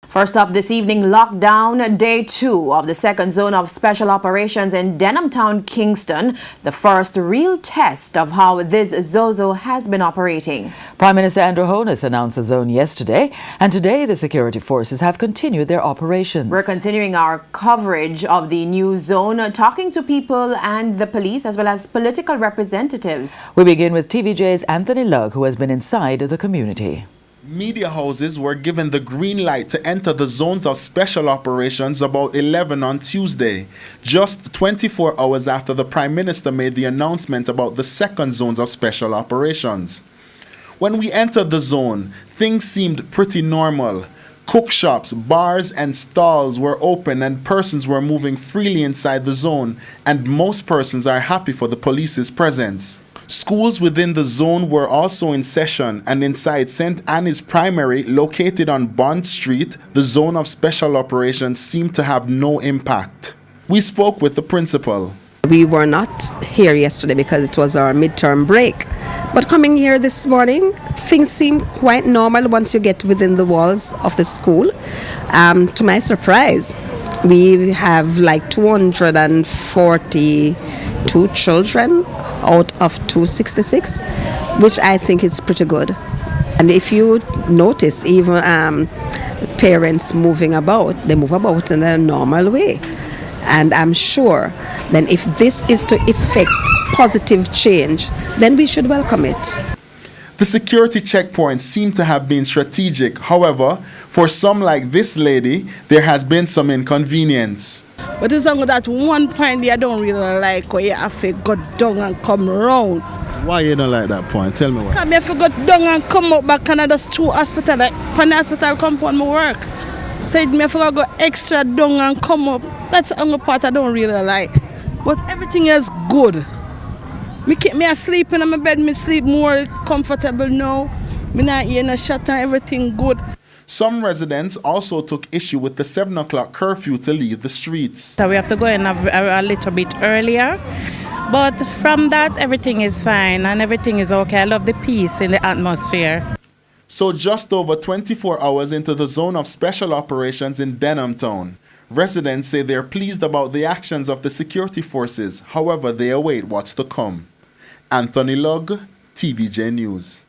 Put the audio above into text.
First up this evening, lockdown day 2 of the second zone of special operations in Denhamtown, Kingston, the first real test of how this Zozo has been operating. Prime Minister Andrew Holness announced the zone yesterday, and today the security forces have continued their operations. We're continuing our coverage of the new zone, talking to people and the police as well as political representatives. We begin with TVJ's Anthony Lugg, who has been inside the community. Media houses were given the green light to enter the zones of special operations about 11 on Tuesday, just 24 hours after the Prime Minister made the announcement about the second zones of special operations. When we entered the zone, things seemed pretty normal. Cook shops, bars and stalls were open and persons were moving freely inside the zone, and most persons are happy for the police's presence. Schools within the zone were also in session, and inside St. Anne's Primary, located on Bond Street, the zone of special operations seemed to have no impact. We spoke with the principal. We were not here yesterday because it was our midterm break. But coming here this morning, things seem quite normal once you get within the walls of the school. To my surprise, we have like 242 children out of 266, which I think is pretty good. And if you notice, even parents moving about, they move about in a normal way. And I'm sure then if this is to effect positive change, then we should welcome it. The security checkpoints seem to have been strategic. However, for some like this lady, there has been some inconvenience. But it's only that one point I don't really like where you have to go down and come round. Why you don't like that point? Tell me why. Because I have to go down and come up back and just two hospital, like pan hospital compound my work. Said me have to go extra down and come up. That's the only part I don't really like. But everything is good. Me sleep in my bed, me sleep more comfortable now. Me not hearing a shot and everything good. Some residents also took issue with the 7 o'clock curfew to leave the streets. So we have to go in a little bit earlier. But from that, everything is fine and everything is okay. I love the peace in the atmosphere. So just over 24 hours into the zone of special operations in Denhamtown, residents say they're pleased about the actions of the security forces. However, they await what's to come. Anthony Lugg, TVJ News.